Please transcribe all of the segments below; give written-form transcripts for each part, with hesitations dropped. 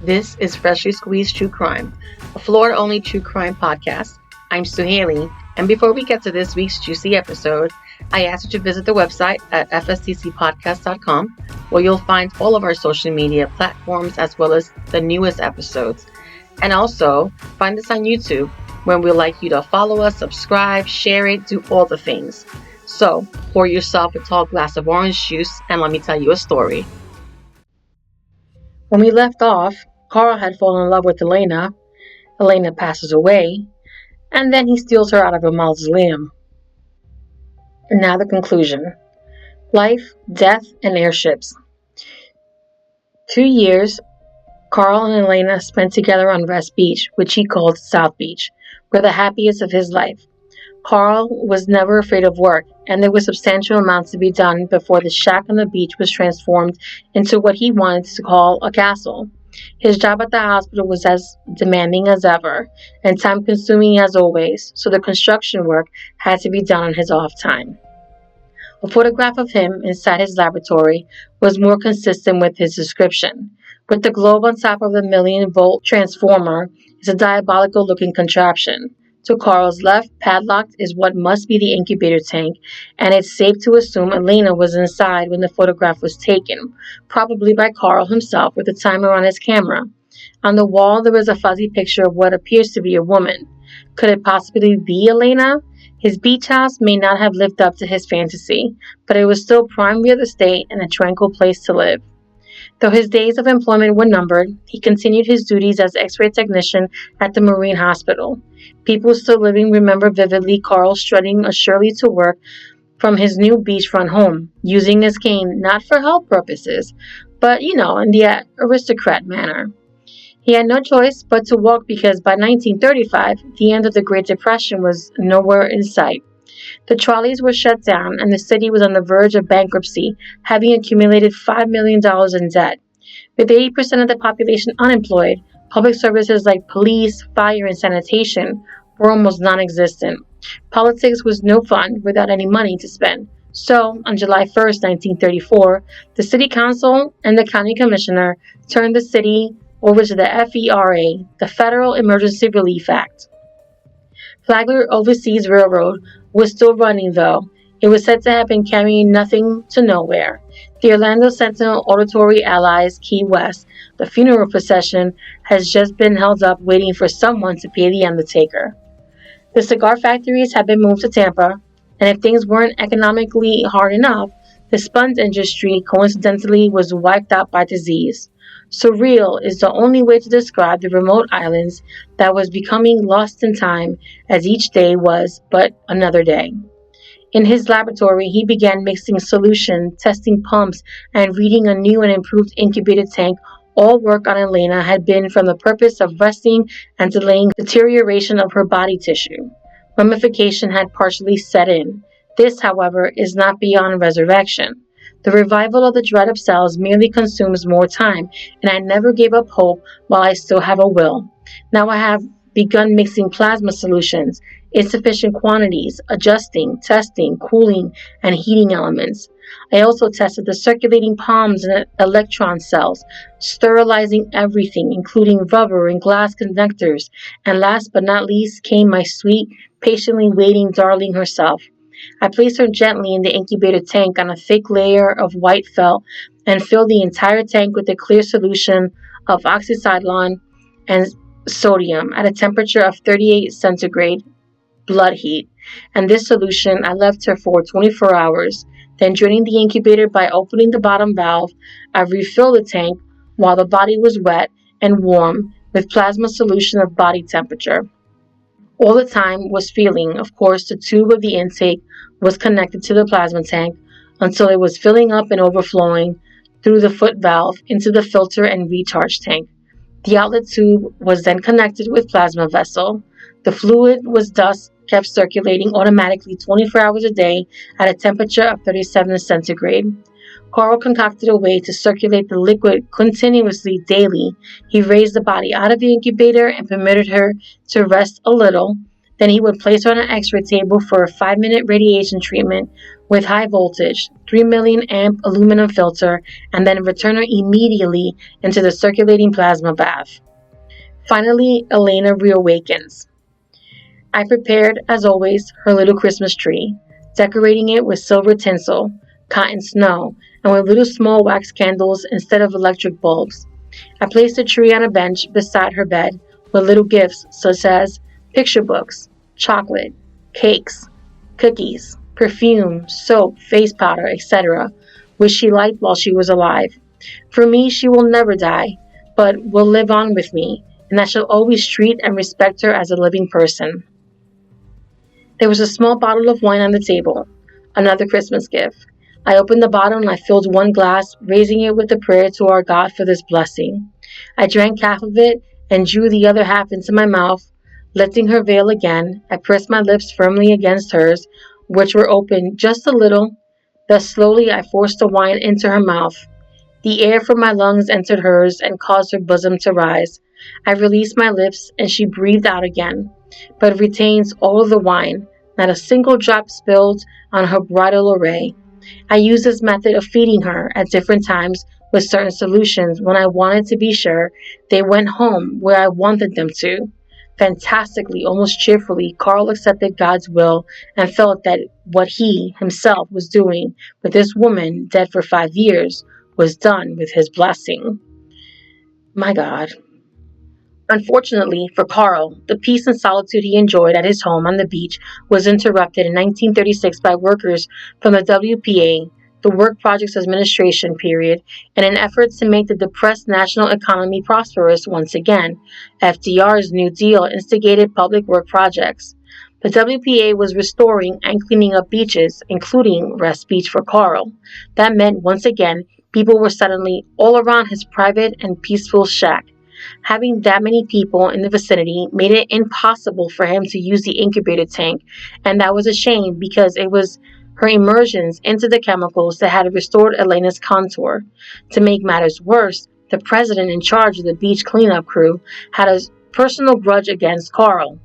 This is Freshly Squeezed True Crime, a Florida-only true crime podcast. I'm Sue Haley, and before we get to this week's juicy episode, I ask you to visit the website at fstcpodcast.com, where you'll find all of our social media platforms as well as the newest episodes. And also, find us on YouTube, where we'd like you to follow us, subscribe, share it, do all the things. So, pour yourself a tall glass of orange juice and let me tell you a story. When we left off, Carl had fallen in love with Elena. Elena passes away, and then he steals her out of a mausoleum. And now the conclusion. Life, death, and airships. 2 years, Carl and Elena spent together on West Beach, which he called South Beach, were the happiest of his life. Carl was never afraid of work, and there were substantial amounts to be done before the shack on the beach was transformed into what he wanted to call a castle. His job at the hospital was as demanding as ever, and time-consuming as always, so the construction work had to be done on his off time. A photograph of him inside his laboratory was more consistent with his description. With the globe on top of the 1,000,000-volt transformer, it's a diabolical-looking contraption. To Carl's left, padlocked, is what must be the incubator tank, and it's safe to assume Elena was inside when the photograph was taken, probably by Carl himself with a timer on his camera. On the wall, there was a fuzzy picture of what appears to be a woman. Could it possibly be Elena? His beach house may not have lived up to his fantasy, but it was still prime real estate and a tranquil place to live. Though his days of employment were numbered, he continued his duties as X-ray technician at the Marine Hospital. People still living remember vividly Carl strutting assuredly to work from his new beachfront home, using his cane not for health purposes, but, in the aristocrat manner. He had no choice but to walk because by 1935, the end of the Great Depression was nowhere in sight. The trolleys were shut down, and the city was on the verge of bankruptcy, having accumulated $5 million in debt. With 80% of the population unemployed, public services like police, fire, and sanitation were almost non-existent. Politics was no fun without any money to spend. So, on July 1st, 1934, the city council and the county commissioner turned the city over to the FERA, the Federal Emergency Relief Act. Flagler Overseas Railroad was still running, though. It was said to have been carrying nothing to nowhere. The Orlando Sentinel Auditory Allies Key West, the funeral procession, has just been held up waiting for someone to pay the undertaker. The cigar factories had been moved to Tampa, and if things weren't economically hard enough, the sponge industry coincidentally was wiped out by disease. Surreal is the only way to describe the remote islands that was becoming lost in time, as each day was but another day. In his laboratory, he began mixing solution, testing pumps, and reading a new and improved incubator tank. All work on Elena had been from the purpose of resting and delaying deterioration of her body tissue. Mummification had partially set in. This, however, is not beyond resurrection. The revival of the dried-up cells merely consumes more time, and I never gave up hope while I still have a will. Now I have begun mixing plasma solutions, insufficient quantities, adjusting, testing, cooling, and heating elements. I also tested the circulating palms and electron cells, sterilizing everything, including rubber and glass connectors, and last but not least came my sweet, patiently waiting darling herself. I placed her gently in the incubator tank on a thick layer of white felt and filled the entire tank with a clear solution of oxycodone and sodium at a temperature of 38 centigrade blood heat. And this solution I left her for 24 hours. Then draining the incubator by opening the bottom valve, I refilled the tank while the body was wet and warm with plasma solution of body temperature. All the time was feeling, of course, the tube of the intake was connected to the plasma tank until it was filling up and overflowing through the foot valve into the filter and recharge tank. The outlet tube was then connected with plasma vessel. The fluid was thus kept circulating automatically 24 hours a day at a temperature of 37 centigrade. Carl concocted a way to circulate the liquid continuously daily. He raised the body out of the incubator and permitted her to rest a little, Then he would place her on an X-ray table for a 5-minute radiation treatment with high voltage, 3 million amp aluminum filter, and then return her immediately into the circulating plasma bath. Finally, Elena reawakens. I prepared, as always, her little Christmas tree, decorating it with silver tinsel, cotton snow, and with little small wax candles instead of electric bulbs. I placed the tree on a bench beside her bed with little gifts such as picture books, chocolate, cakes, cookies, perfume, soap, face powder, etc., which she liked while she was alive. For me, she will never die, but will live on with me, and I shall always treat and respect her as a living person. There was a small bottle of wine on the table, another Christmas gift. I opened the bottle and I filled one glass, raising it with a prayer to our God for this blessing. I drank half of it and drew the other half into my mouth. Lifting her veil again, I pressed my lips firmly against hers, which were open just a little. Thus slowly I forced the wine into her mouth. The air from my lungs entered hers and caused her bosom to rise. I released my lips and she breathed out again, but retains all of the wine, not a single drop spilled on her bridal array. I used this method of feeding her at different times with certain solutions when I wanted to be sure they went home where I wanted them to. Fantastically, almost cheerfully, Carl accepted God's will and felt that what he himself was doing with this woman, dead for 5 years, was done with his blessing. My God. Unfortunately for Carl, the peace and solitude he enjoyed at his home on the beach was interrupted in 1936 by workers from the WPA, the Work Projects Administration period, in an effort to make the depressed national economy prosperous once again. FDR's New Deal instigated public work projects. The WPA was restoring and cleaning up beaches, including Rest Beach for Carl. That meant, once again, people were suddenly all around his private and peaceful shack. Having that many people in the vicinity made it impossible for him to use the incubator tank, and that was a shame because it was her immersions into the chemicals that had restored Elena's contour. To make matters worse, the president in charge of the beach cleanup crew had a personal grudge against Carl.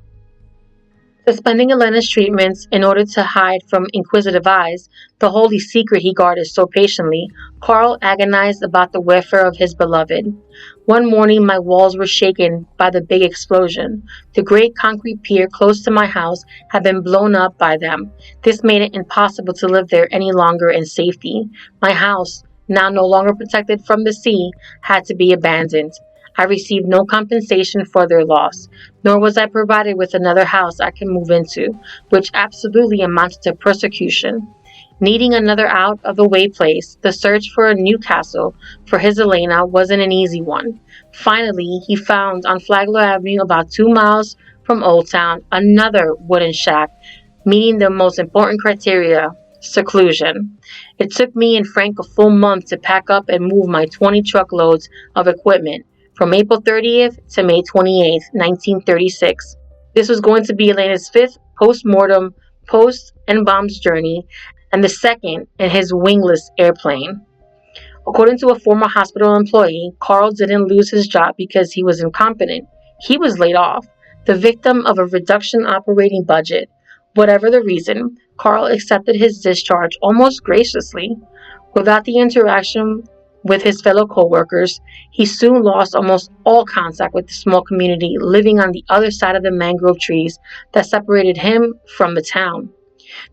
Suspending Elena's treatments in order to hide from inquisitive eyes the holy secret he guarded so patiently, Carl agonized about the welfare of his beloved. One morning my walls were shaken by the big explosion. The great concrete pier close to my house had been blown up by them. This made it impossible to live there any longer in safety. My house, now no longer protected from the sea, had to be abandoned. I received no compensation for their loss, nor was I provided with another house I could move into, which absolutely amounted to persecution. Needing another out-of-the-way place, the search for a new castle for his Elena wasn't an easy one. Finally, he found on Flagler Avenue, about 2 miles from Old Town, another wooden shack, meeting the most important criteria: seclusion. It took me and Frank a full month to pack up and move my 20 truckloads of equipment, from April 30th to May 28th, 1936. This was going to be Elena's 5th post-mortem, post and bombs journey, and the 2nd in his wingless airplane. According to a former hospital employee, Carl didn't lose his job because he was incompetent. He was laid off, the victim of a reduction operating budget. Whatever the reason, Carl accepted his discharge almost graciously. Without the interaction with his fellow co-workers, he soon lost almost all contact with the small community living on the other side of the mangrove trees that separated him from the town.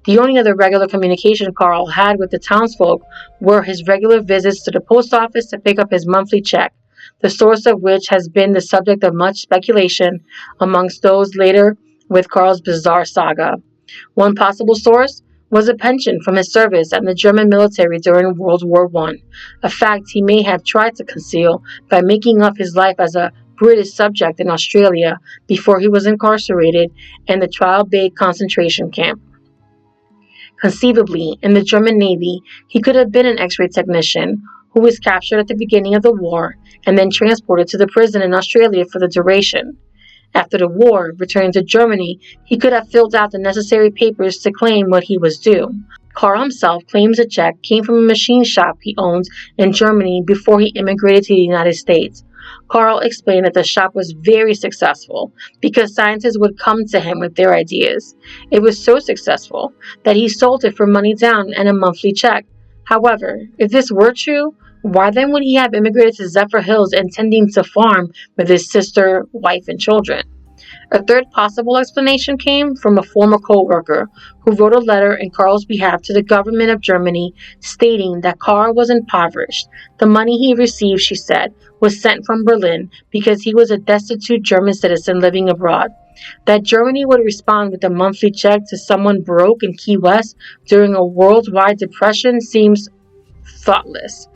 The only other regular communication Carl had with the townsfolk were his regular visits to the post office to pick up his monthly check, the source of which has been the subject of much speculation amongst those later with Carl's bizarre saga. One possible source was a pension from his service in the German military during World War I, a fact he may have tried to conceal by making up his life as a British subject in Australia before he was incarcerated in the Trial Bay concentration camp. Conceivably, in the German Navy, he could have been an X-ray technician who was captured at the beginning of the war and then transported to the prison in Australia for the duration. After the war, returning to Germany, he could have filled out the necessary papers to claim what he was due. Carl himself claims the check came from a machine shop he owned in Germany before he immigrated to the United States. Carl explained that the shop was very successful because scientists would come to him with their ideas. It was so successful that he sold it for money down and a monthly check. However, if this were true, why then would he have immigrated to Zephyr Hills intending to farm with his sister, wife, and children? A third possible explanation came from a former co-worker who wrote a letter in Carl's behalf to the government of Germany stating that Carl was impoverished. The money he received, she said, was sent from Berlin because he was a destitute German citizen living abroad. That Germany would respond with a monthly check to someone broke in Key West during a worldwide depression seems thoughtless.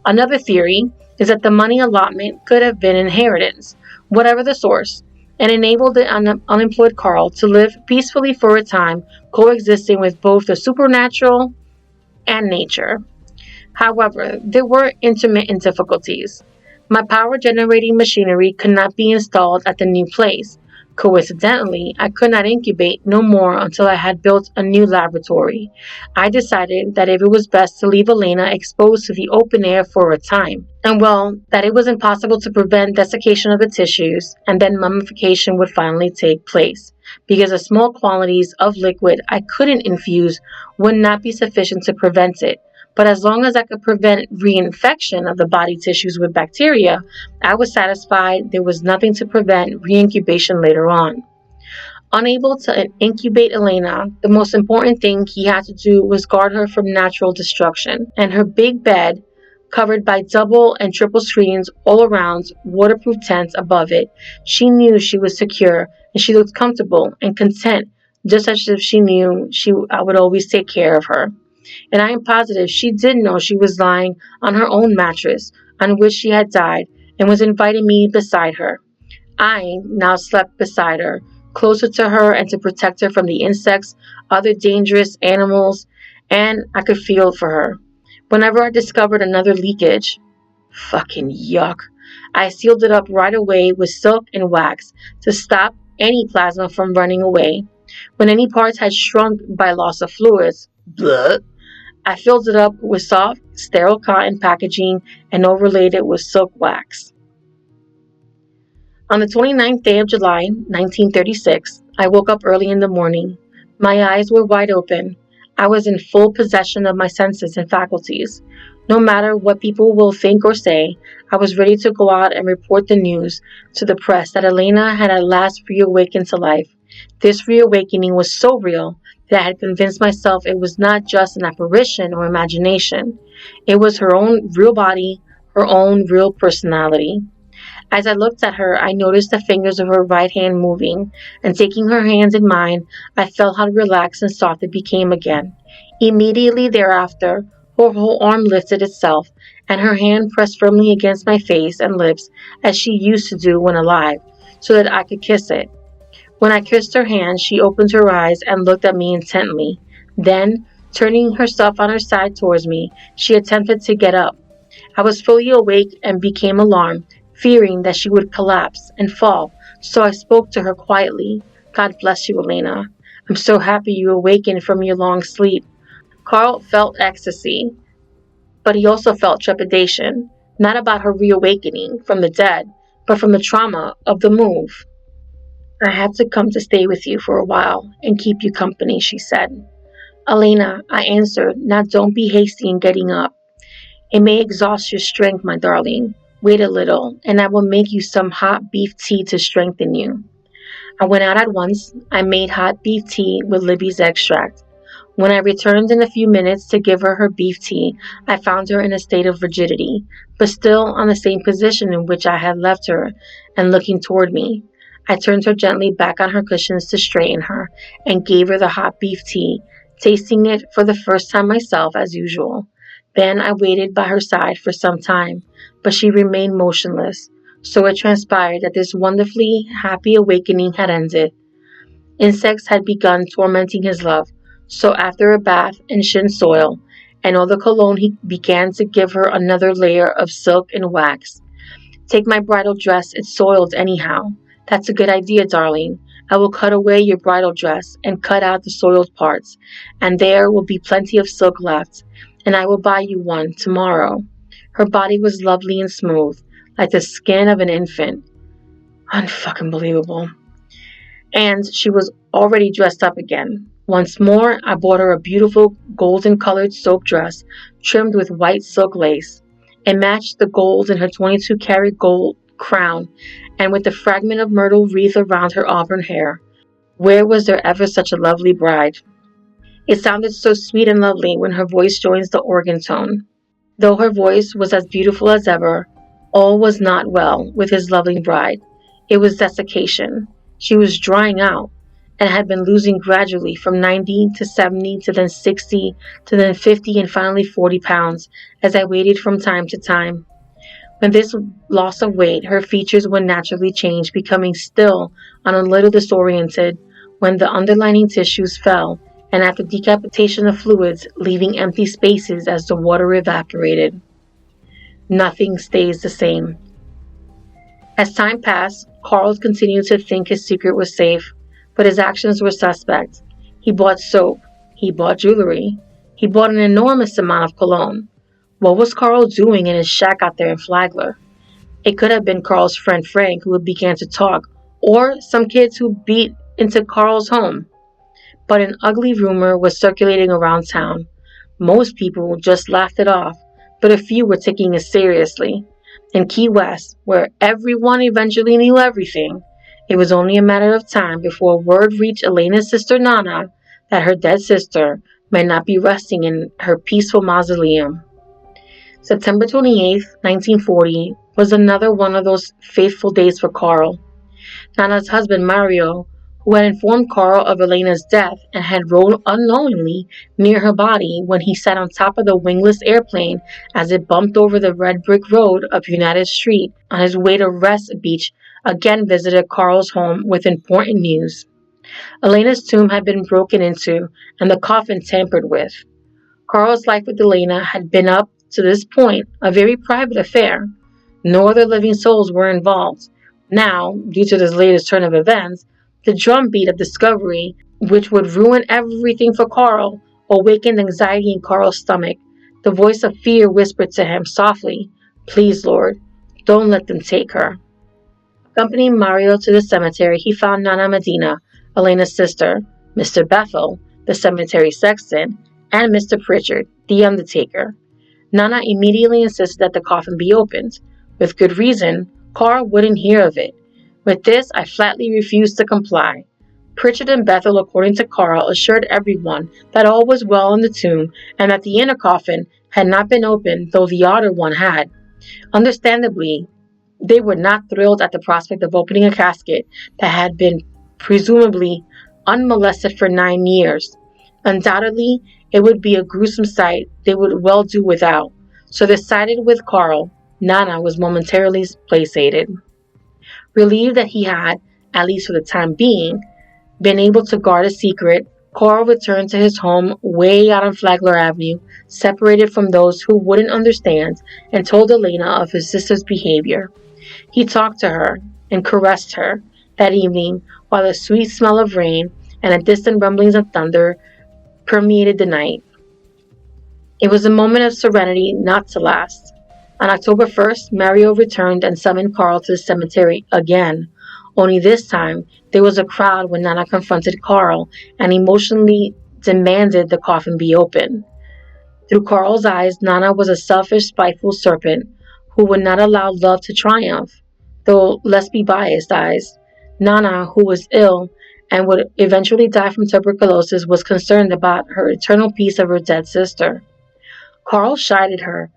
Another theory is that the money allotment could have been inheritance, whatever the source, and enabled the unemployed Carl to live peacefully for a time, coexisting with both the supernatural and nature. However, there were intermittent difficulties. My power generating machinery could not be installed at the new place. Coincidentally, I could not incubate no more until I had built a new laboratory. I decided that if it was best to leave Elena exposed to the open air for a time, and well, that it was impossible to prevent desiccation of the tissues, and then mummification would finally take place, because the small quantities of liquid I couldn't infuse would not be sufficient to prevent it. But as long as I could prevent reinfection of the body tissues with bacteria, I was satisfied there was nothing to prevent reincubation later on. Unable to incubate Elena, the most important thing he had to do was guard her from natural destruction, and her big bed, covered by double and triple screens all around, waterproof tents above it, she knew she was secure, and she looked comfortable and content, just as if she knew I would always take care of her. And I am positive she did know she was lying on her own mattress, on which she had died, and was inviting me beside her. I now slept beside her, closer to her and to protect her from the insects, other dangerous animals, and I could feel for her. Whenever I discovered another leakage, fucking yuck, I sealed it up right away with silk and wax to stop any plasma from running away. When any parts had shrunk by loss of fluids, bleh, I filled it up with soft, sterile cotton packaging and overlaid it with silk wax. On the 29th day of July, 1936, I woke up early in the morning. My eyes were wide open. I was in full possession of my senses and faculties. No matter what people will think or say, I was ready to go out and report the news to the press that Elena had at last reawakened to life. This reawakening was so real that I had convinced myself it was not just an apparition or imagination. It was her own real body, her own real personality. As I looked at her, I noticed the fingers of her right hand moving, and taking her hands in mine, I felt how relaxed and soft it became again. Immediately thereafter, her whole arm lifted itself, and her hand pressed firmly against my face and lips as she used to do when alive, so that I could kiss it. When I kissed her hand, she opened her eyes and looked at me intently. Then, turning herself on her side towards me, she attempted to get up. I was fully awake and became alarmed, fearing that she would collapse and fall, so I spoke to her quietly. God bless you, Elena. I'm so happy you awakened from your long sleep. Carl felt ecstasy, but he also felt trepidation, not about her reawakening from the dead, but from the trauma of the move. I had to come to stay with you for a while and keep you company, she said. Elena, I answered, now don't be hasty in getting up. It may exhaust your strength, my darling. Wait a little, and I will make you some hot beef tea to strengthen you. I went out at once. I made hot beef tea with Libby's extract. When I returned in a few minutes to give her beef tea, I found her in a state of rigidity, but still on the same position in which I had left her, and looking toward me. I turned her gently back on her cushions to straighten her, and gave her the hot beef tea, tasting it for the first time myself as usual. Then I waited by her side for some time, but she remained motionless, so it transpired that this wonderfully happy awakening had ended. Insects had begun tormenting his love, so after a bath in shin soil, and all the cologne, he began to give her another layer of silk and wax. Take my bridal dress, it's soiled anyhow. That's a good idea, darling. I will cut away your bridal dress and cut out the soiled parts, and there will be plenty of silk left, and I will buy you one tomorrow. Her body was lovely and smooth, like the skin of an infant. Unfucking believable. And she was already dressed up again. Once more, I bought her a beautiful golden-colored silk dress trimmed with white silk lace. It matched the gold in her 22-karat gold crown and with the fragment of myrtle wreath around her auburn hair. Where was there ever such a lovely bride? It sounded so sweet and lovely when her voice joins the organ tone. Though her voice was as beautiful as ever, all was not well with his lovely bride. It was desiccation. She was drying out, and had been losing gradually from 90 to 70 to then 60 to then 50 and finally 40 pounds as I waited from time to time. When this loss of weight, her features would naturally change, becoming still and a little disoriented when the underlying tissues fell, and after decapitation of fluids, leaving empty spaces as the water evaporated. Nothing stays the same. As time passed, Carl continued to think his secret was safe, but his actions were suspect. He bought soap. He bought jewelry. He bought an enormous amount of cologne. What was Carl doing in his shack out there in Flagler? It could have been Carl's friend Frank who began to talk, or some kids who beat into Carl's home. But an ugly rumor was circulating around town. Most people just laughed it off, but a few were taking it seriously. In Key West, where everyone eventually knew everything, it was only a matter of time before word reached Elena's sister Nana that her dead sister might not be resting in her peaceful mausoleum. September 28, 1940, was another one of those fateful days for Carl. Nana's husband Mario, who had informed Carl of Elena's death and had rode unknowingly near her body when he sat on top of the wingless airplane as it bumped over the red brick road of United Street on his way to Rest Beach, again visited Carl's home with important news. Elena's tomb had been broken into and the coffin tampered with. Carl's life with Elena had been up to this point a very private affair. No other living souls were involved. Now, due to this latest turn of events, the drumbeat of discovery, which would ruin everything for Carl, awakened anxiety in Carl's stomach. The voice of fear whispered to him softly, "Please, Lord, don't let them take her." Accompanying Mario to the cemetery, he found Nana Medina, Elena's sister, Mr. Bethel, the cemetery sexton, and Mr. Pritchard, the undertaker. Nana immediately insisted that the coffin be opened. With good reason, Carl wouldn't hear of it. With this, I flatly refused to comply. Pritchard and Bethel, according to Carl, assured everyone that all was well in the tomb and that the inner coffin had not been opened, though the outer one had. Understandably, they were not thrilled at the prospect of opening a casket that had been presumably unmolested for 9 years. Undoubtedly, it would be a gruesome sight they would well do without, so they sided with Carl. Nana was momentarily placated. Relieved that he had, at least for the time being, been able to guard a secret, Carl returned to his home way out on Flagler Avenue, separated from those who wouldn't understand, and told Elena of his sister's behavior. He talked to her and caressed her that evening while the sweet smell of rain and the distant rumblings of thunder permeated the night. It was a moment of serenity not to last. On October 1st, Mario returned and summoned Carl to the cemetery again. Only this time, there was a crowd when Nana confronted Carl and emotionally demanded the coffin be opened. Through Carl's eyes, Nana was a selfish, spiteful serpent who would not allow love to triumph. Though, let's be biased eyes, Nana, who was ill and would eventually die from tuberculosis, was concerned about her eternal peace of her dead sister. Carl chided her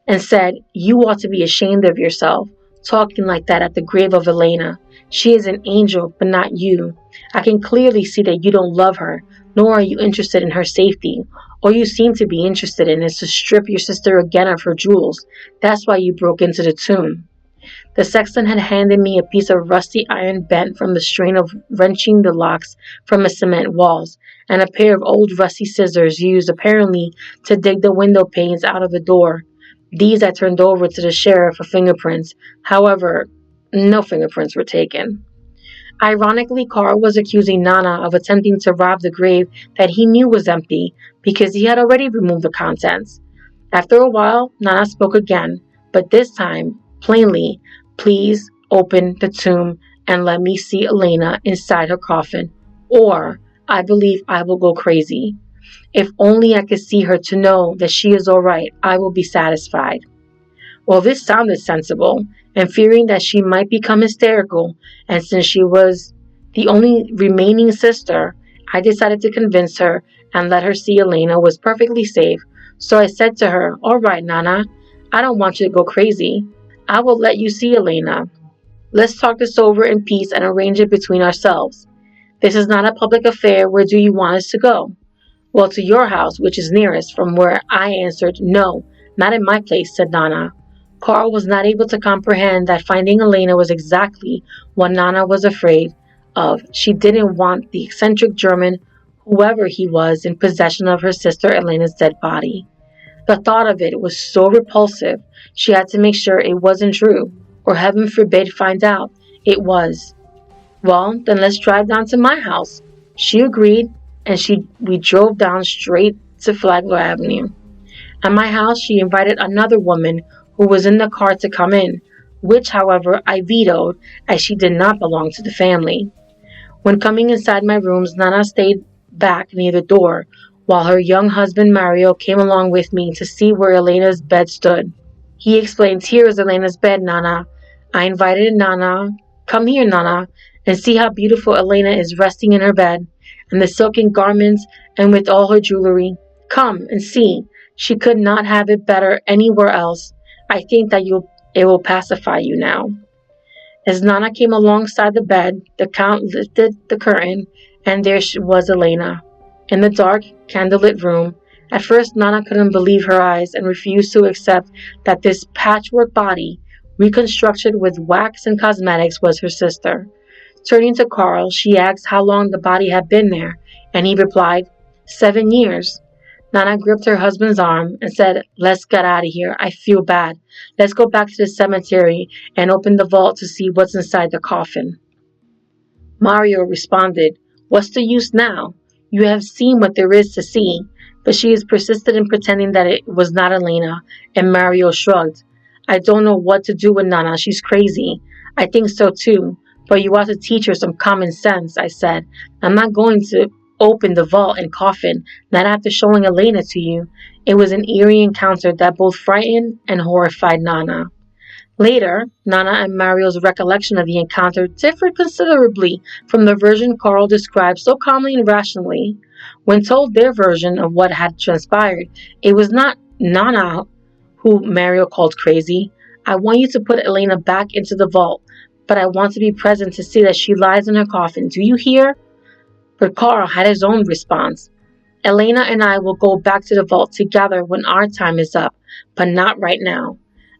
and said, "You ought to be ashamed of yourself, talking like that at the grave of Elena. She is an angel, but not you. I can clearly see that you don't love her, nor are you interested in her safety. All you seem to be interested in is to strip your sister again of her jewels. That's why you broke into the tomb." The sexton had handed me a piece of rusty iron bent from the strain of wrenching the locks from the cement walls, and a pair of old rusty scissors used apparently to dig the window panes out of the door. These I turned over to the sheriff for fingerprints. However, no fingerprints were taken. Ironically, Carl was accusing Nana of attempting to rob the grave that he knew was empty because he had already removed the contents. After a while, Nana spoke again, but this time plainly, "Please open the tomb and let me see Elena inside her coffin, or I believe I will go crazy. If only I could see her to know that she is all right, I will be satisfied." Well, this sounded sensible, and fearing that she might become hysterical, and since she was the only remaining sister, I decided to convince her and let her see Elena was perfectly safe. So I said to her, "All right, Nana, I don't want you to go crazy. I will let you see Elena. Let's talk this over in peace and arrange it between ourselves. This is not a public affair. Where do you want us to go?" "Well, to your house, which is nearest," from where I answered, "No, not in my place," said Nana. Carl was not able to comprehend that finding Elena was exactly what Nana was afraid of. She didn't want the eccentric German, whoever he was, in possession of her sister Elena's dead body. The thought of it was so repulsive, she had to make sure it wasn't true, or heaven forbid find out it was. "Well, then let's drive down to my house." She agreed, and we drove down straight to Flagler Avenue. At my house, she invited another woman who was in the car to come in, which, however, I vetoed as she did not belong to the family. When coming inside my rooms, Nana stayed back near the door, while her young husband Mario came along with me to see where Elena's bed stood. He explained, "Here is Elena's bed, Nana." I invited Nana, "Come here, Nana, and see how beautiful Elena is resting in her bed, and the silken garments, and with all her jewelry. Come and see. She could not have it better anywhere else. I think that it will pacify you now." As Nana came alongside the bed, the Count lifted the curtain, and there was Elena, in the dark, candlelit room. At first, Nana couldn't believe her eyes and refused to accept that this patchwork body, reconstructed with wax and cosmetics, was her sister. Turning to Carl, she asked how long the body had been there, and he replied, 7 years. Nana gripped her husband's arm and said, "Let's get out of here. I feel bad. Let's go back to the cemetery and open the vault to see what's inside the coffin." Mario responded, "What's the use now? You have seen what there is to see." But she is persisted in pretending that it was not Elena, and Mario shrugged. "I don't know what to do with Nana. She's crazy." "I think so too. But you ought to teach her some common sense," I said. "I'm not going to open the vault and coffin, not after showing Elena to you." It was an eerie encounter that both frightened and horrified Nana. Later, Nana and Mario's recollection of the encounter differed considerably from the version Carl described so calmly and rationally. When told their version of what had transpired, it was not Nana who Mario called crazy. "I want you to put Elena back into the vault, but I want to be present to see that she lies in her coffin. Do you hear?" But Carl had his own response. "Elena and I will go back to the vault together when our time is up, but not right now.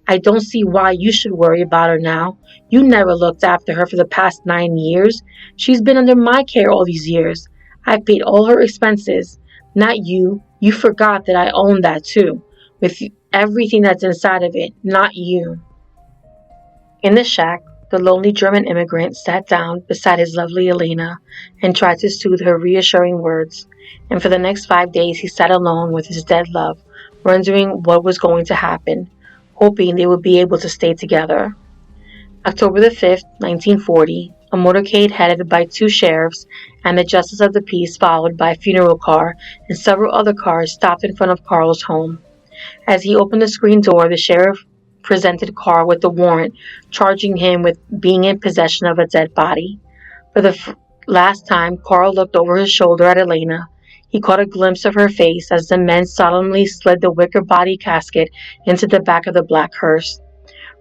I don't see why you should worry about her now. You never looked after her for the past 9 years. She's been under my care all these years. I've paid all her expenses. Not you. You forgot that I own that too, with everything that's inside of it. Not you." In the shack, the lonely German immigrant sat down beside his lovely Elena and tried to soothe her reassuring words. And for the next 5 days he sat alone with his dead love, wondering what was going to happen, hoping they would be able to stay together. October the 5th, 1940, a motorcade headed by 2 sheriffs and the justice of the peace, followed by a funeral car and several other cars, stopped in front of Carl's home. As he opened the screen door, the sheriff presented Carl with a warrant, charging him with being in possession of a dead body. For the last time, Carl looked over his shoulder at Elena. He caught a glimpse of her face as the men solemnly slid the wicker body casket into the back of the black hearse.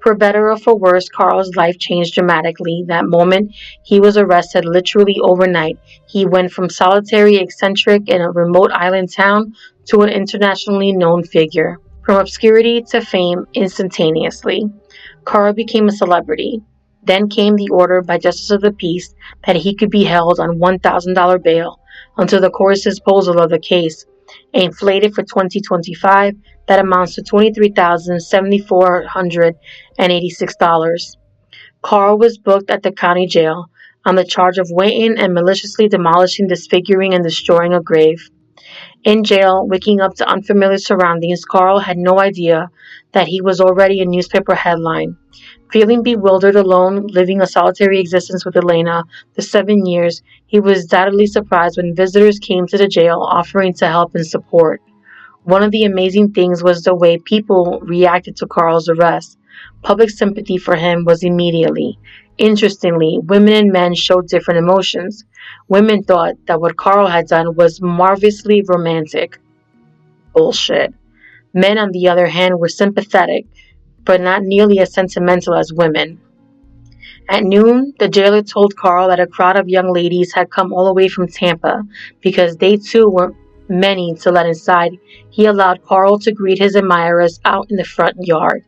For better or for worse, Carl's life changed dramatically. That moment he was arrested, literally overnight, he went from solitary eccentric in a remote island town to an internationally known figure. From obscurity to fame instantaneously, Carl became a celebrity. Then came the order by Justice of the Peace that he could be held on $1,000 bail until the court's disposal of the case, inflated for 2025, that amounts to $23,786. Carl was booked at the county jail on the charge of waiting and maliciously demolishing, disfiguring, and destroying a grave. In jail, waking up to unfamiliar surroundings, Carl had no idea that he was already a newspaper headline. Feeling bewildered, alone, living a solitary existence with Elena for 7 years, he was doubtedly surprised when visitors came to the jail offering to help and support. One of the amazing things was the way people reacted to Carl's arrest. Public sympathy for him was immediately. Interestingly, women and men showed different emotions. Women thought that what Carl had done was marvelously romantic. Bullshit. Men, on the other hand, were sympathetic, but not nearly as sentimental as women. At noon, the jailer told Carl that a crowd of young ladies had come all the way from Tampa because they too were many to let inside. He allowed Carl to greet his admirers out in the front yard.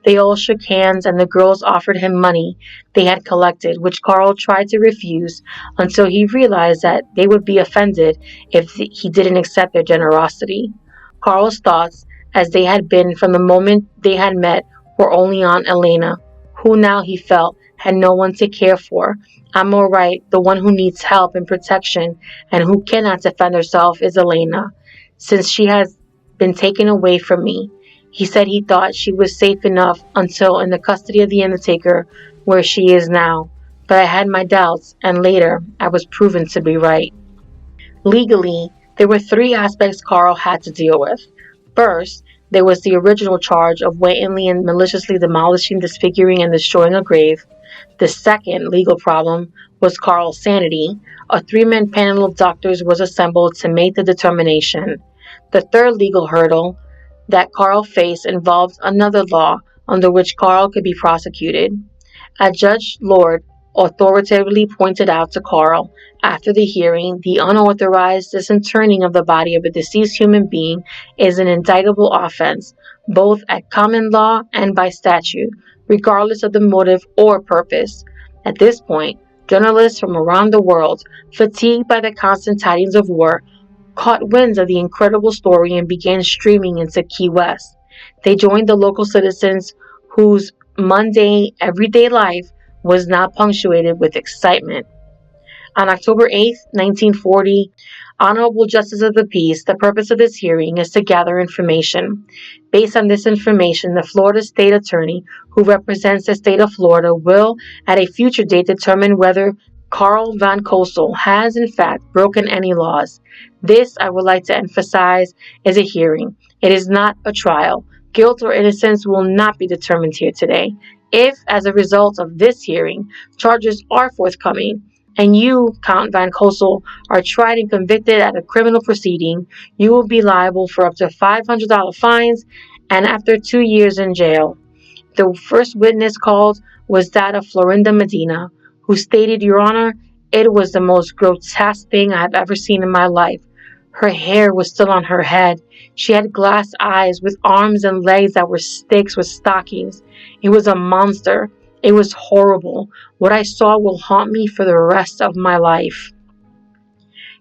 They all shook hands and the girls offered him money they had collected, which Carl tried to refuse until he realized that they would be offended if he didn't accept their generosity. Carl's thoughts, as they had been from the moment they had met, were only on Elena, who now he felt had no one to care for. I'm all right, the one who needs help and protection and who cannot defend herself is Elena, since she has been taken away from me. He said he thought she was safe enough until in the custody of the undertaker, where she is now. But I had my doubts, and later I was proven to be right. Legally, there were three aspects Carl had to deal with. First, there was the original charge of wantonly and maliciously demolishing, disfiguring, and destroying a grave. The second legal problem was Carl's sanity. A three-man panel of doctors was assembled to make the determination. The third legal hurdle that Carl faced involved another law under which Carl could be prosecuted. As Judge Lord authoritatively pointed out to Carl after the hearing, the unauthorized disinterring of the body of a deceased human being is an indictable offense, both at common law and by statute, regardless of the motive or purpose. At this point, journalists from around the world, fatigued by the constant tidings of war, caught winds of the incredible story and began streaming into Key West. They joined the local citizens whose mundane, everyday life was now punctuated with excitement. On October 8, 1940, Honorable Justice of the Peace, the purpose of this hearing is to gather information. Based on this information, the Florida State Attorney, who represents the state of Florida, will, at a future date, determine whether Carl Van Kosel has, in fact, broken any laws. This, I would like to emphasize, is a hearing. It is not a trial. Guilt or innocence will not be determined here today. If, as a result of this hearing, charges are forthcoming, and you, Count Van Kosel, are tried and convicted at a criminal proceeding, you will be liable for up to $500 fines and after 2 years in jail. The first witness called was that of Florinda Medina, who stated, Your Honor, it was the most grotesque thing I have ever seen in my life. Her hair was still on her head. She had glass eyes with arms and legs that were sticks with stockings. It was a monster. It was horrible. What I saw will haunt me for the rest of my life.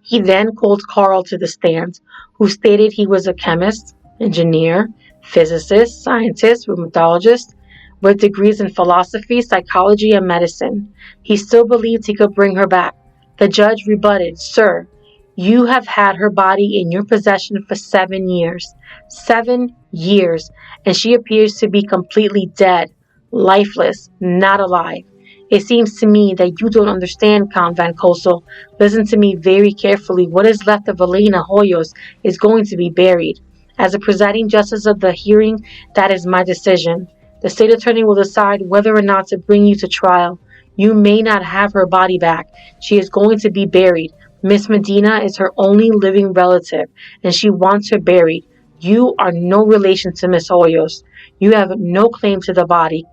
He then called Carl to the stand, who stated he was a chemist, engineer, physicist, scientist, rheumatologist, with degrees in philosophy, psychology, and medicine. He still believed he could bring her back. The judge rebutted, Sir, you have had her body in your possession for 7 years. 7 years, and she appears to be completely dead, lifeless, not alive. It seems to me that you don't understand, Count Van Kosel. Listen to me very carefully. What is left of Elena Hoyos is going to be buried. As the presiding justice of the hearing, that is my decision. The state attorney will decide whether or not to bring you to trial. You may not have her body back. She is going to be buried. Miss Medina is her only living relative, and she wants her buried. You are no relation to Miss Hoyos. You have no claim to the body.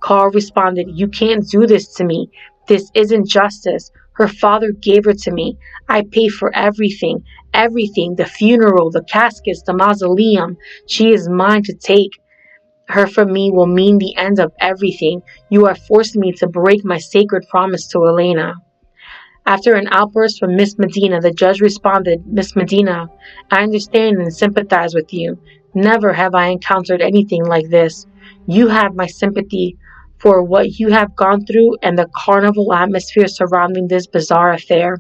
Carl responded, You can't do this to me. This isn't justice. Her father gave her to me. I pay for everything. Everything. The funeral, the caskets, the mausoleum. She is mine to take. Her from me will mean the end of everything. You are forcing me to break my sacred promise to Elena. After an outburst from Miss Medina, the judge responded, Miss Medina, I understand and sympathize with you. Never have I encountered anything like this. You have my sympathy for what you have gone through and the carnival atmosphere surrounding this bizarre affair.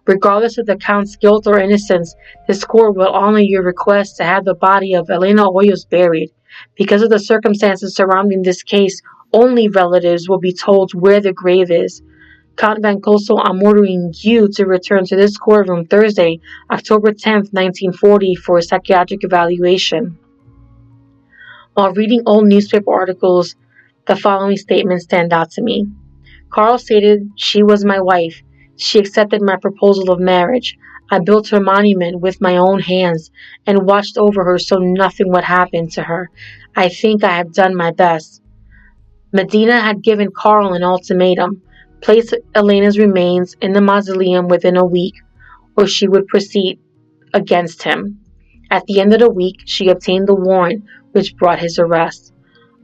Regardless of the Count's guilt or innocence, this court will honor your request to have the body of Elena Hoyos buried. Because of the circumstances surrounding this case, only relatives will be told where the grave is. Count Van Kosel, I'm ordering you to return to this courtroom Thursday, October 10th, 1940, for a psychiatric evaluation. While reading old newspaper articles, the following statements stand out to me. Carl stated she was my wife. She accepted my proposal of marriage. I built her monument with my own hands and watched over her so nothing would happen to her. I think I have done my best. Medina had given Carl an ultimatum. Place Elena's remains in the mausoleum within a week, or she would proceed against him. At the end of the week, she obtained the warrant which brought his arrest.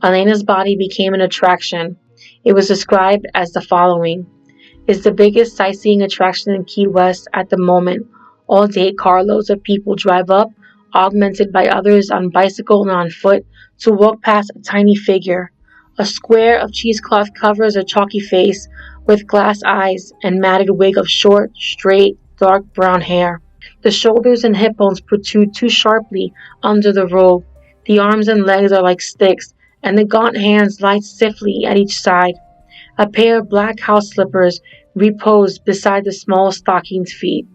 Elena's body became an attraction. It was described as the following. It's the biggest sightseeing attraction in Key West at the moment. All day carloads of people drive up, augmented by others on bicycle and on foot, to walk past a tiny figure. A square of cheesecloth covers a chalky face with glass eyes and matted wig of short, straight, dark brown hair. The shoulders and hip bones protrude too sharply under the robe. The arms and legs are like sticks, and the gaunt hands lie stiffly at each side. A pair of black house slippers reposed beside the small stockinged feet.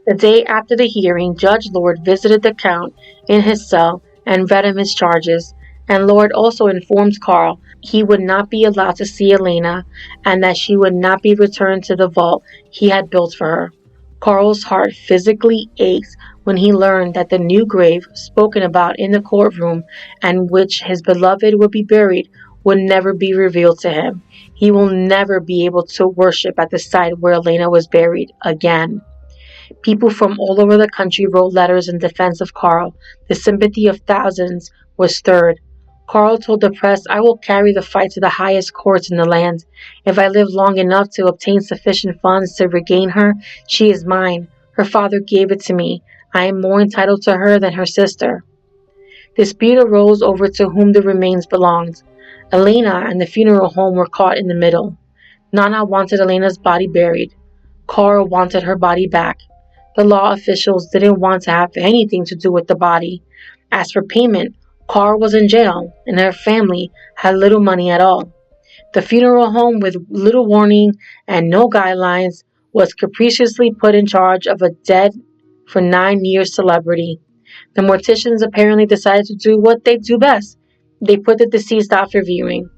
The day after the hearing, Judge Lord visited the Count in his cell and read him his charges, and Lord also informed Carl he would not be allowed to see Elena and that she would not be returned to the vault he had built for her. Carl's heart physically ached when he learned that the new grave spoken about in the courtroom and which his beloved would be buried would never be revealed to him. He will never be able to worship at the site where Elena was buried again. People from all over the country wrote letters in defense of Carl. The sympathy of thousands was stirred. Carl told the press, I will carry the fight to the highest courts in the land. If I live long enough to obtain sufficient funds to regain her, she is mine. Her father gave it to me. I am more entitled to her than her sister. Dispute arose over to whom the remains belonged. Elena and the funeral home were caught in the middle. Nana wanted Elena's body buried. Carl wanted her body back. The law officials didn't want to have anything to do with the body. As for payment, Carl was in jail, and her family had little money at all. The funeral home, with little warning and no guidelines, was capriciously put in charge of a dead for 9 years celebrity. The morticians apparently decided to do what they do best. They put the deceased after viewing.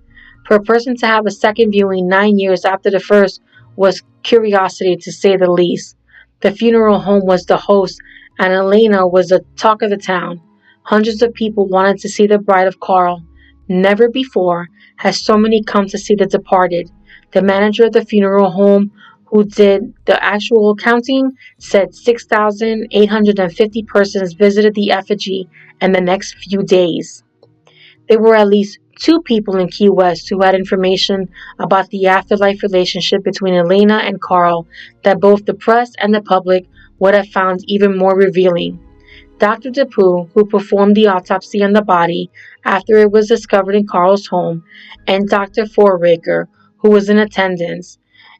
For a person to have a second viewing 9 years after the first was curiosity, to say the least. The funeral home was the host, and Elena was the talk of the town. Hundreds of people wanted to see the bride of Carl. Never before has so many come to see the departed. The manager of the funeral home, who did the actual counting, said 6,850 persons visited the effigy in the next few days. There were at least 2 people in Key West who had information about the afterlife relationship between Elena and Carl that both the press and the public would have found even more revealing. Dr. DePoo, who performed the autopsy on the body after it was discovered in Carl's home, and Dr. Foraker, who was in attendance,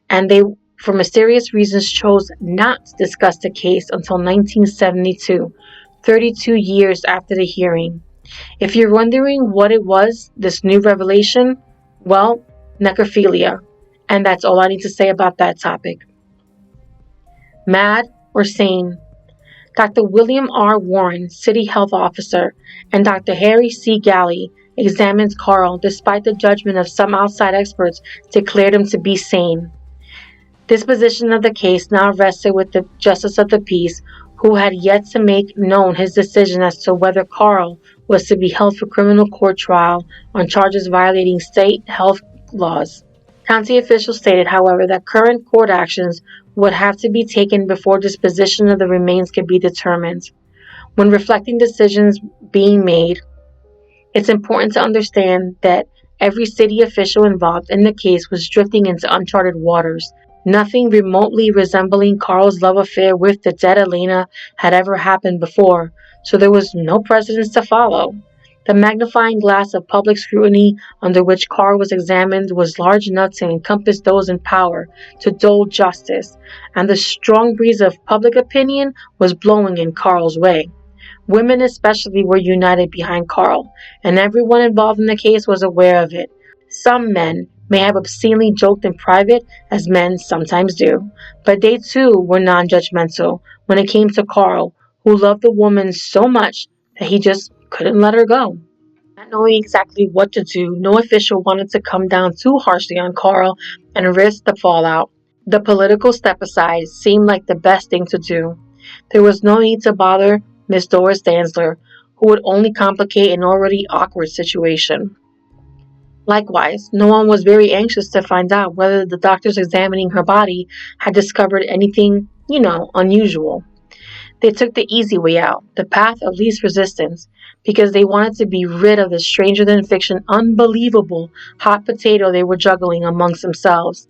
and they, for mysterious reasons, chose not to discuss the case until 1972, 32 years after the hearing. If you're wondering what it was, this new revelation, well, necrophilia. And that's all I need to say about that topic. Mad or sane? Dr. William R. Warren, City Health Officer, and Dr. Harry C. Galley examined Carl despite the judgment of some outside experts declared him to be sane. This position of the case now rested with the Justice of the Peace, who had yet to make known his decision as to whether Carl was to be held for criminal court trial on charges violating state health laws. County officials stated, however, that current court actions would have to be taken before disposition of the remains could be determined. When reflecting decisions being made, it's important to understand that every city official involved in the case was drifting into uncharted waters. Nothing remotely resembling Carl's love affair with the dead Elena had ever happened before, so there was no precedence to follow. The magnifying glass of public scrutiny under which Carl was examined was large enough to encompass those in power to dole justice, and the strong breeze of public opinion was blowing in Carl's way. Women especially were united behind Carl, and everyone involved in the case was aware of it. Some men may have obscenely joked in private, as men sometimes do, but they too were non-judgmental when it came to Carl, who loved the woman so much that he just couldn't let her go. Not knowing exactly what to do, no official wanted to come down too harshly on Carl and risk the fallout. The political step aside seemed like the best thing to do. There was no need to bother Miss Doris Tanzler, who would only complicate an already awkward situation. Likewise, no one was very anxious to find out whether the doctors examining her body had discovered anything, unusual. They took the easy way out, the path of least resistance, because they wanted to be rid of the stranger than fiction, unbelievable hot potato they were juggling amongst themselves.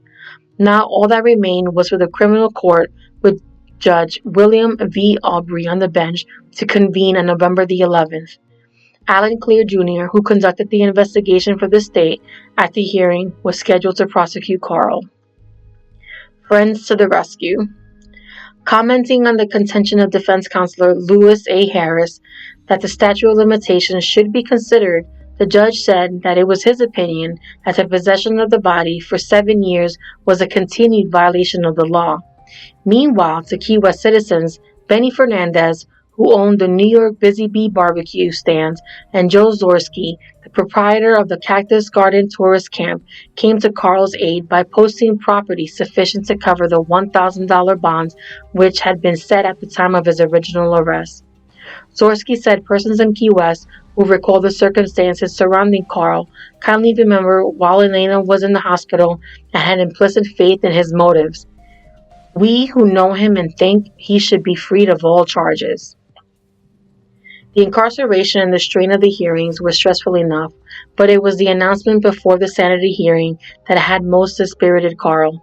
Now all that remained was for the criminal court, with Judge William V. Aubrey on the bench, to convene on November the 11th. Alan Clear Jr., who conducted the investigation for the state at the hearing, was scheduled to prosecute Carl. Friends to the rescue. Commenting on the contention of defense counsel Lewis A. Harris that the statute of limitations should be considered, the judge said that it was his opinion that the possession of the body for 7 years was a continued violation of the law. Meanwhile, to Key West citizens, Benny Fernandez, who owned the New York Busy Bee barbecue stand, and Joe Zorski, the proprietor of the Cactus Garden tourist camp, came to Carl's aid by posting property sufficient to cover the $1,000 bonds which had been set at the time of his original arrest. Zorski said persons in Key West who recall the circumstances surrounding Carl kindly remember while Elena was in the hospital and had implicit faith in his motives. We who know him and think he should be freed of all charges. The incarceration and the strain of the hearings were stressful enough, but it was the announcement before the sanity hearing that had most dispirited Carl.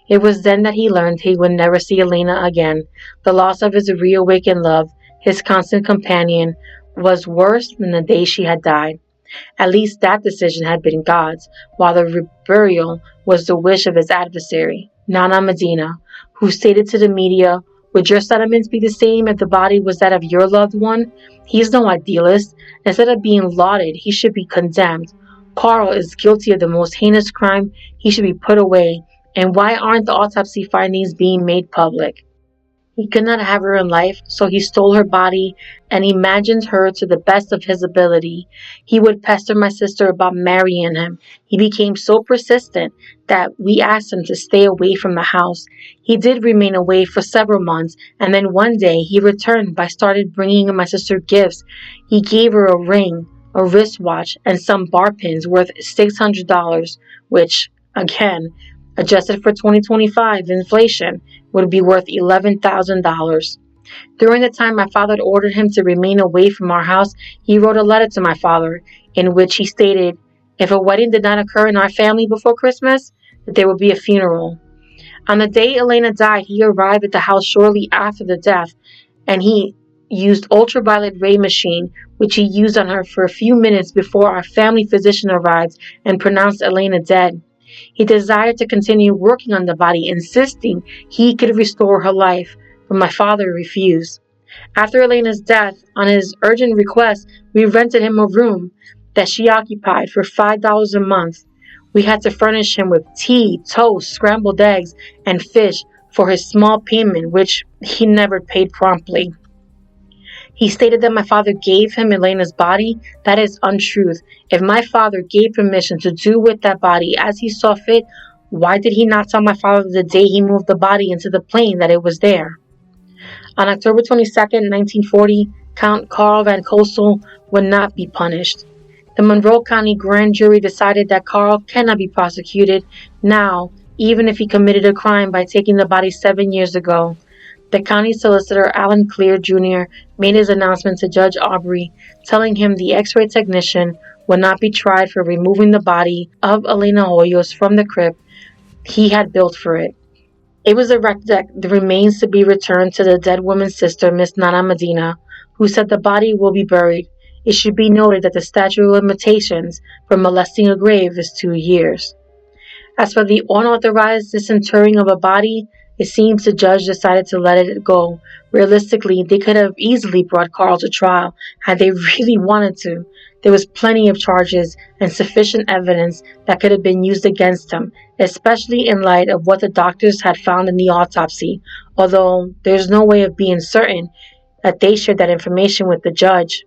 It was then that he learned he would never see Elena again. The loss of his reawakened love, his constant companion, was worse than the day she had died. At least that decision had been God's, while the burial was the wish of his adversary, Nana Medina, who stated to the media, "Would your sentiments be the same if the body was that of your loved one? He's no idealist. Instead of being lauded, he should be condemned. Carl is guilty of the most heinous crime. He should be put away. And why aren't the autopsy findings being made public?" He could not have her in life, so he stole her body and imagined her to the best of his ability. He would pester my sister about marrying him. He became so persistent that we asked him to stay away from the house. He did remain away for several months, and then one day he returned by started bringing my sister gifts. He gave her a ring, a wristwatch, and some bar pins worth $600, which, again, adjusted for 2025 inflation, would be worth $11,000. During the time my father had ordered him to remain away from our house, he wrote a letter to my father in which he stated, if a wedding did not occur in our family before Christmas, that there would be a funeral. On the day Elena died, he arrived at the house shortly after the death, and he used ultraviolet ray machine, which he used on her for a few minutes before our family physician arrived and pronounced Elena dead. He desired to continue working on the body, insisting he could restore her life, but my father refused. After Elena's death, on his urgent request, we rented him a room that she occupied for $5 a month. We had to furnish him with tea, toast, scrambled eggs, and fish for his small payment, which he never paid promptly. He stated that my father gave him Elena's body. That is untruth. If my father gave permission to do with that body as he saw fit, why did he not tell my father the day he moved the body into the plane that it was there? On October 22nd, 1940, Count Carl Van Kosel would not be punished. The Monroe County Grand Jury decided that Carl cannot be prosecuted now, even if he committed a crime by taking the body 7 years ago. The county solicitor, Alan Clear Jr., made his announcement to Judge Aubrey, telling him the X-ray technician would not be tried for removing the body of Elena Hoyos from the crypt he had built for it. It was directed that the remains to be returned to the dead woman's sister, Miss Nana Medina, who said the body will be buried. It should be noted that the statute of limitations for molesting a grave is 2 years. As for the unauthorized disinterring of a body, it seems the judge decided to let it go. Realistically, they could have easily brought Carl to trial had they really wanted to. There was plenty of charges and sufficient evidence that could have been used against him, especially in light of what the doctors had found in the autopsy, although there's no way of being certain that they shared that information with the judge,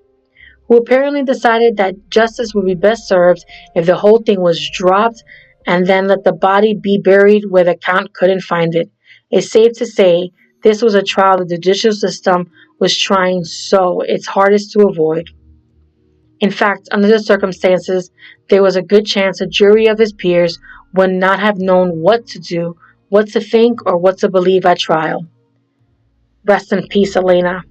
who apparently decided that justice would be best served if the whole thing was dropped and then let the body be buried where the count couldn't find it. It's safe to say this was a trial the judicial system was trying so its hardest to avoid. In fact, under the circumstances, there was a good chance a jury of his peers would not have known what to do, what to think, or what to believe at trial. Rest in peace, Elena.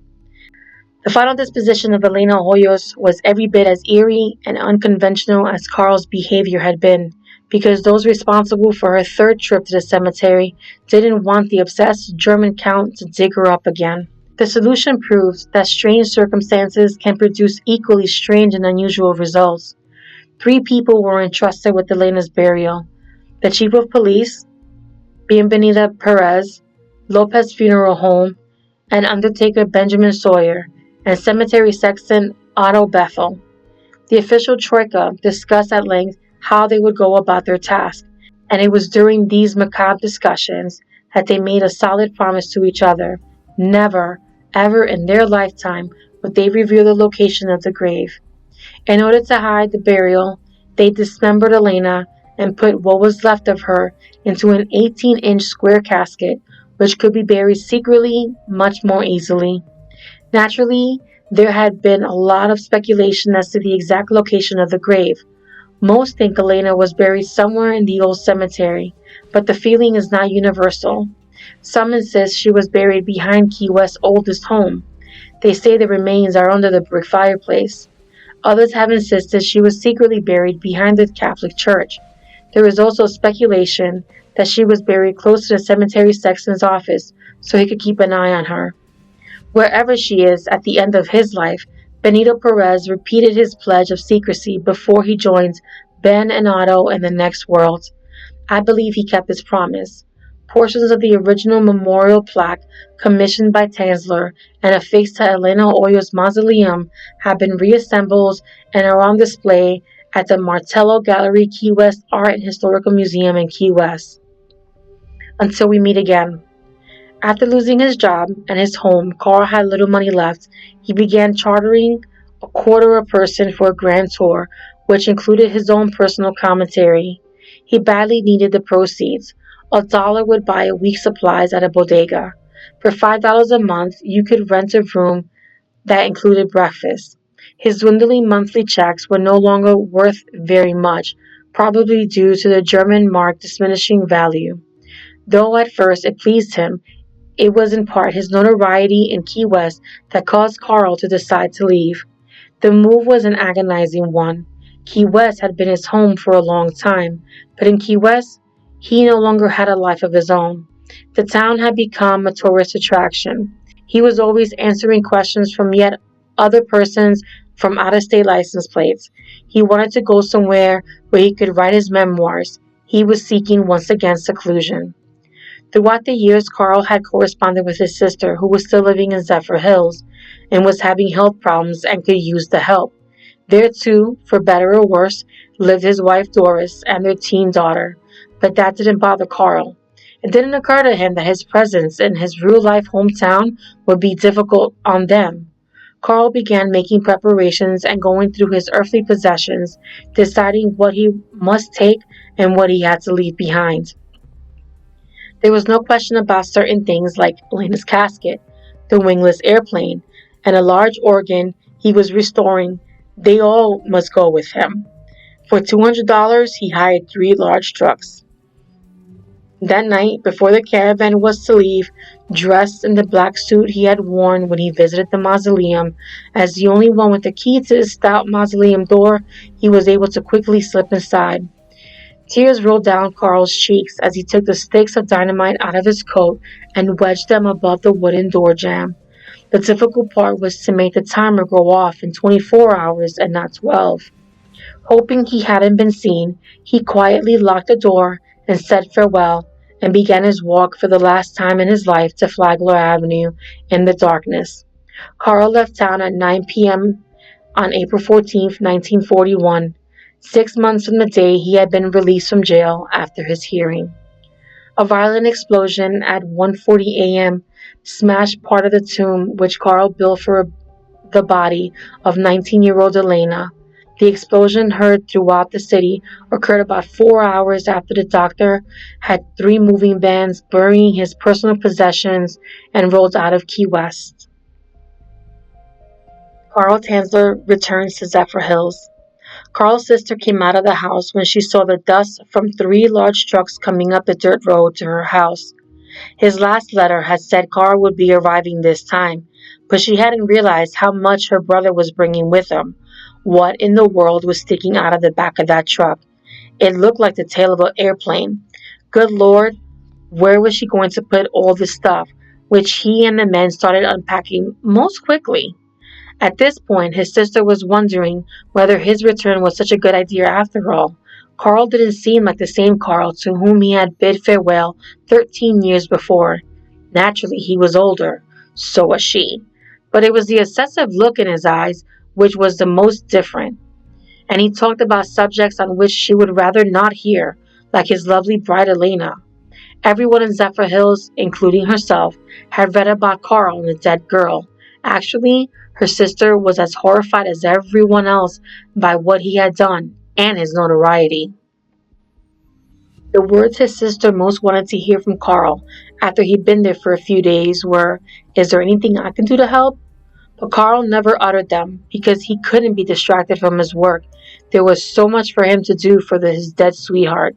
The final disposition of Elena Hoyos was every bit as eerie and unconventional as Carl's behavior had been, because those responsible for her third trip to the cemetery didn't want the obsessed German count to dig her up again. The solution proves that strange circumstances can produce equally strange and unusual results. 3 people were entrusted with Elena's burial: the chief of police, Bienvenida Perez, Lopez Funeral Home, and undertaker Benjamin Sawyer, and cemetery sexton Otto Bethel. The official troika discussed at length how they would go about their task, and it was during these macabre discussions that they made a solid promise to each other. Never, ever in their lifetime would they reveal the location of the grave. In order to hide the burial, they dismembered Elena and put what was left of her into an 18-inch square casket, which could be buried secretly much more easily. Naturally, there had been a lot of speculation as to the exact location of the grave. Most think Elena was buried somewhere in the old cemetery, but the feeling is not universal. Some insist she was buried behind Key West's oldest home. They say the remains are under the brick fireplace. Others have insisted she was secretly buried behind the Catholic Church. There is also speculation that she was buried close to the cemetery sexton's office so he could keep an eye on her. Wherever she is at the end of his life, Benito Perez repeated his pledge of secrecy before he joins Ben and Otto in the next world. I believe he kept his promise. Portions of the original memorial plaque commissioned by Tanzler and affixed to Elena Hoyos' mausoleum have been reassembled and are on display at the Martello Gallery Key West Art and Historical Museum in Key West. Until we meet again. After losing his job and his home, Carl had little money left. He began chartering a quarter a person for a grand tour, which included his own personal commentary. He badly needed the proceeds. $1 would buy a week's supplies at a bodega. For $5 a month, you could rent a room that included breakfast. His dwindling monthly checks were no longer worth very much, probably due to the German mark diminishing value. Though at first it pleased him, it was in part his notoriety in Key West that caused Carl to decide to leave. The move was an agonizing one. Key West had been his home for a long time, but in Key West, he no longer had a life of his own. The town had become a tourist attraction. He was always answering questions from yet other persons from out-of-state license plates. He wanted to go somewhere where he could write his memoirs. He was seeking once again seclusion. Throughout the years, Carl had corresponded with his sister, who was still living in Zephyr Hills and was having health problems and could use the help. There too, for better or worse, lived his wife Doris and their teen daughter, but that didn't bother Carl. It didn't occur to him that his presence in his real-life hometown would be difficult on them. Carl began making preparations and going through his earthly possessions, deciding what he must take and what he had to leave behind. There was no question about certain things like Elena's casket, the wingless airplane, and a large organ he was restoring. They all must go with him. For $200, he hired 3 large trucks. That night, before the caravan was to leave, dressed in the black suit he had worn when he visited the mausoleum, as the only one with the key to the stout mausoleum door, he was able to quickly slip inside. Tears rolled down Carl's cheeks as he took the sticks of dynamite out of his coat and wedged them above the wooden door jamb. The difficult part was to make the timer go off in 24 hours and not 12. Hoping he hadn't been seen, he quietly locked the door and said farewell and began his walk for the last time in his life to Flagler Avenue in the darkness. Carl left town at 9 p.m. on April 14, 1941, 6 months from the day he had been released from jail after his hearing. A violent explosion at 1:40 a.m. smashed part of the tomb which Carl built for the body of 19-year-old Elena. The explosion, heard throughout the city, occurred about 4 hours after the doctor had 3 moving vans burying his personal possessions and rolled out of Key West. Carl Tanzler returns to Zephyr Hills. Carl's sister came out of the house when she saw the dust from 3 large trucks coming up the dirt road to her house. His last letter had said Carl would be arriving this time, but she hadn't realized how much her brother was bringing with him. What in the world was sticking out of the back of that truck? It looked like the tail of an airplane. Good Lord, where was she going to put all this stuff, which he and the men started unpacking most quickly? At this point, his sister was wondering whether his return was such a good idea after all. Carl didn't seem like the same Carl to whom he had bid farewell 13 years before. Naturally, he was older. So was she. But it was the obsessive look in his eyes which was the most different. And he talked about subjects on which she would rather not hear, like his lovely bride Elena. Everyone in Zephyr Hills, including herself, had read about Carl and the dead girl. Actually, her sister was as horrified as everyone else by what he had done and his notoriety. The words his sister most wanted to hear from Carl after he'd been there for a few days were, "Is there anything I can do to help?" But Carl never uttered them because he couldn't be distracted from his work. There was so much for him to do for his dead sweetheart.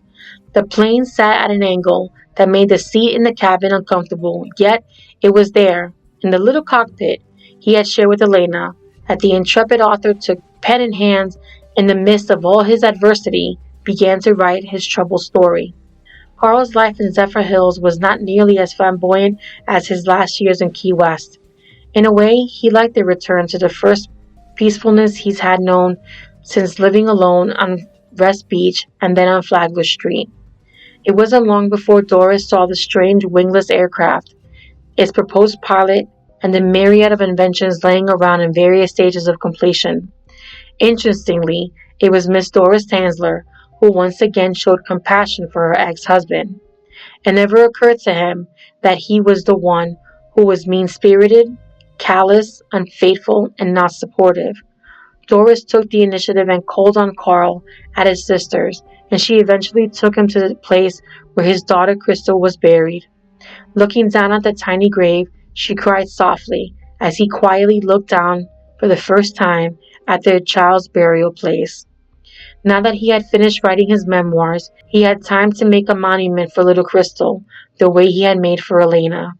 The plane sat at an angle that made the seat in the cabin uncomfortable, yet it was there, in the little cockpit he had shared with Elena, that the intrepid author took pen in hand in the midst of all his adversity, began to write his troubled story. Carl's life in Zephyr Hills was not nearly as flamboyant as his last years in Key West. In a way, he liked the return to the first peacefulness he's had known since living alone on West Beach and then on Flagler Street. It wasn't long before Doris saw the strange wingless aircraft, its proposed pilot, and the myriad of inventions laying around in various stages of completion. Interestingly, it was Miss Doris Tanzler who once again showed compassion for her ex-husband. It never occurred to him that he was the one who was mean-spirited, callous, unfaithful, and not supportive. Doris took the initiative and called on Carl at his sister's, and she eventually took him to the place where his daughter Crystal was buried. Looking down at the tiny grave, she cried softly as he quietly looked down for the first time at their child's burial place. Now that he had finished writing his memoirs, he had time to make a monument for little Crystal, the way he had made for Elena.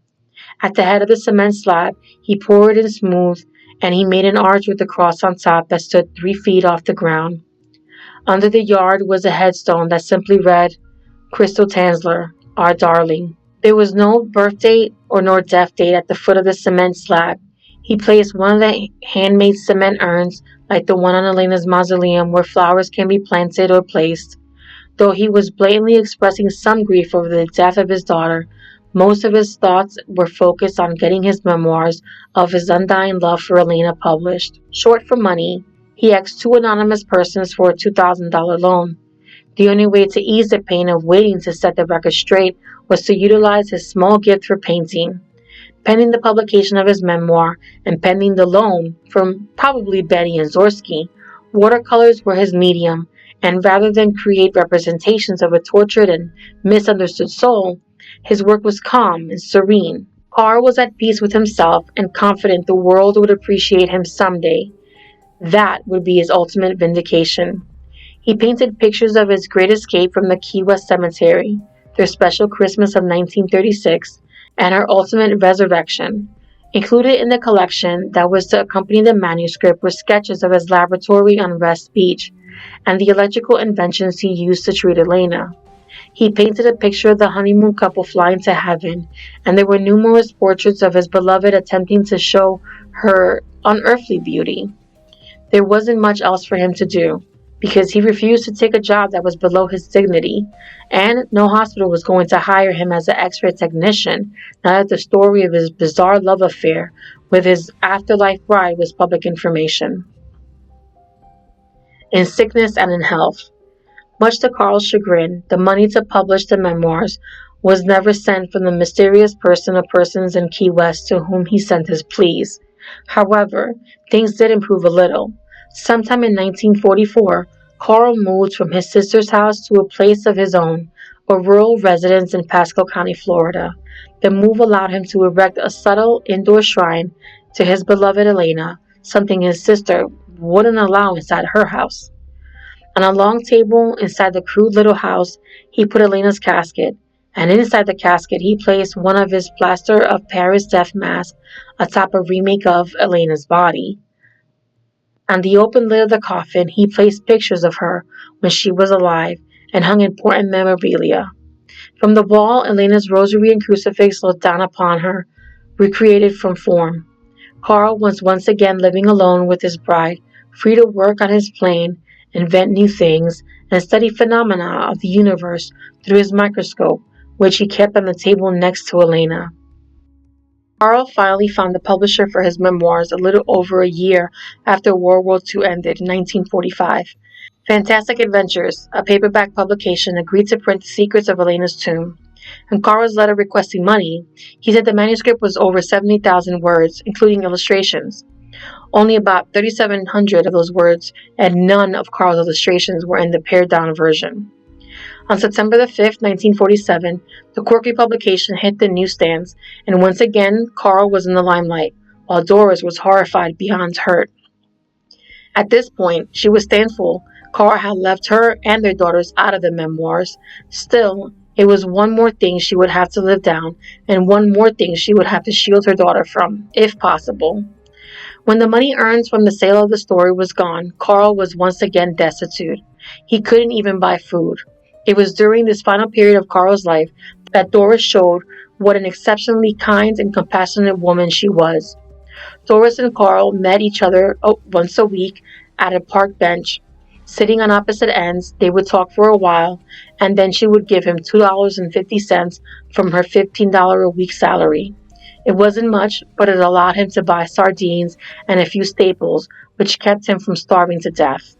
At the head of the cement slab, he poured in smooth, and he made an arch with a cross on top that stood 3 feet off the ground. Under the yard was a headstone that simply read, "Crystal Tanzler, our darling." There was no birth date or nor death date at the foot of the cement slab. He placed one of the handmade cement urns, like the one on Elena's mausoleum, where flowers can be planted or placed. Though he was blatantly expressing some grief over the death of his daughter, most of his thoughts were focused on getting his memoirs of his undying love for Elena published. Short for money, he asked 2 anonymous persons for a $2,000 loan. The only way to ease the pain of waiting to set the record straight was to utilize his small gift for painting. Pending the publication of his memoir and pending the loan from probably Benny and Zorsky, watercolors were his medium, and rather than create representations of a tortured and misunderstood soul, his work was calm and serene. Carl was at peace with himself and confident the world would appreciate him someday. That would be his ultimate vindication. He painted pictures of his great escape from the Key West Cemetery, their special Christmas of 1936, and her ultimate resurrection. Included in the collection that was to accompany the manuscript were sketches of his laboratory on West Beach and the electrical inventions he used to treat Elena. He painted a picture of the honeymoon couple flying to heaven, and there were numerous portraits of his beloved attempting to show her unearthly beauty. There wasn't much else for him to do, because he refused to take a job that was below his dignity, and no hospital was going to hire him as an X-ray technician now that the story of his bizarre love affair with his afterlife bride was public information. In sickness and in health. Much to Carl's chagrin, the money to publish the memoirs was never sent from the mysterious person or persons in Key West to whom he sent his pleas. However, things did improve a little. Sometime in 1944, Carl moved from his sister's house to a place of his own, a rural residence in Pasco County, Florida. The move allowed him to erect a subtle indoor shrine to his beloved Elena, something his sister wouldn't allow inside her house. On a long table inside the crude little house, he put Elena's casket, and inside the casket he placed one of his plaster of Paris death masks atop a remake of Elena's body. On the open lid of the coffin, he placed pictures of her when she was alive and hung important memorabilia. From the wall, Elena's rosary and crucifix looked down upon her, recreated from form. Carl was once again living alone with his bride, free to work on his plane, invent new things, and study phenomena of the universe through his microscope, which he kept on the table next to Elena. Carl finally found a publisher for his memoirs a little over a year after World War II ended in 1945. Fantastic Adventures, a paperback publication, agreed to print The Secrets of Elena's Tomb. In Carl's letter requesting money, he said the manuscript was over 70,000 words, including illustrations. Only about 3,700 of those words and none of Carl's illustrations were in the pared-down version. On September the 5th, 1947, the quirky publication hit the newsstands, and once again Carl was in the limelight, while Doris was horrified beyond hurt. At this point, she was thankful Carl had left her and their daughters out of the memoirs. Still, it was one more thing she would have to live down, and one more thing she would have to shield her daughter from, if possible. When the money earned from the sale of the story was gone, Carl was once again destitute. He couldn't even buy food. It was during this final period of Carl's life that Doris showed what an exceptionally kind and compassionate woman she was. Doris and Carl met each other once a week at a park bench. Sitting on opposite ends, they would talk for a while, and then she would give him $2.50 from her $15 a week salary. It wasn't much, but it allowed him to buy sardines and a few staples, which kept him from starving to death.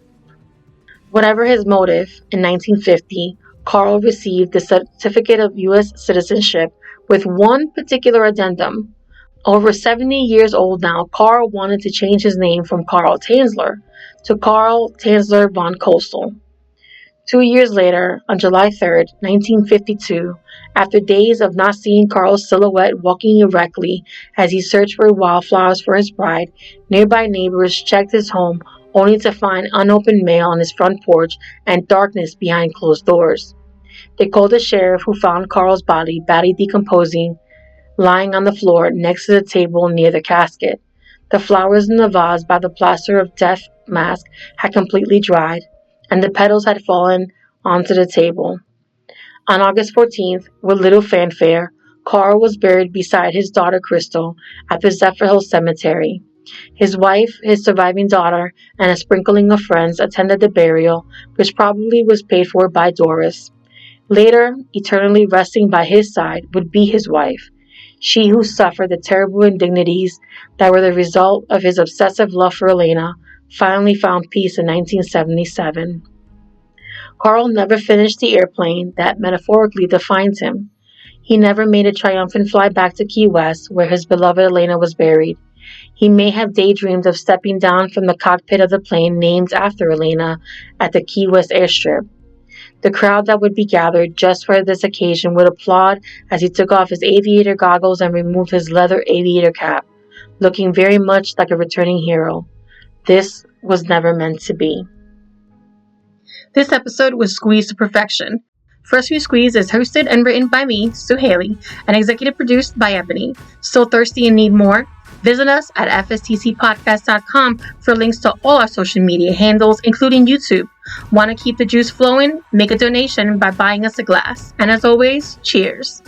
Whatever his motive, in 1950, Carl received the certificate of U.S. citizenship with one particular addendum. Over 70 years old now, Carl wanted to change his name from Carl Tanzler to Carl Tanzler von Kosel. 2 years later, on July 3rd, 1952, after days of not seeing Carl's silhouette walking erectly as he searched for wildflowers for his bride, nearby neighbors checked his home only to find unopened mail on his front porch and darkness behind closed doors. They called the sheriff, who found Carl's body badly decomposing, lying on the floor next to the table near the casket. The flowers in the vase by the plaster of death mask had completely dried, and the petals had fallen onto the table. On August 14th, with little fanfare, Carl was buried beside his daughter Crystal at the Zephyrhill Cemetery. His wife, his surviving daughter, and a sprinkling of friends attended the burial, which probably was paid for by Doris. Later, eternally resting by his side, would be his wife, she who suffered the terrible indignities that were the result of his obsessive love for Elena, finally found peace in 1977. Carl never finished the airplane that metaphorically defines him. He never made a triumphant flight back to Key West, where his beloved Elena was buried. He may have daydreamed of stepping down from the cockpit of the plane named after Elena at the Key West airstrip. The crowd that would be gathered just for this occasion would applaud as he took off his aviator goggles and removed his leather aviator cap, looking very much like a returning hero. This was never meant to be. This episode was squeezed to perfection. First Few Squeezed is hosted and written by me, Sue Haley, and executive produced by Ebony. Still thirsty and need more? Visit us at fstcpodcast.com for links to all our social media handles, including YouTube. Want to keep the juice flowing? Make a donation by buying us a glass. And as always, cheers.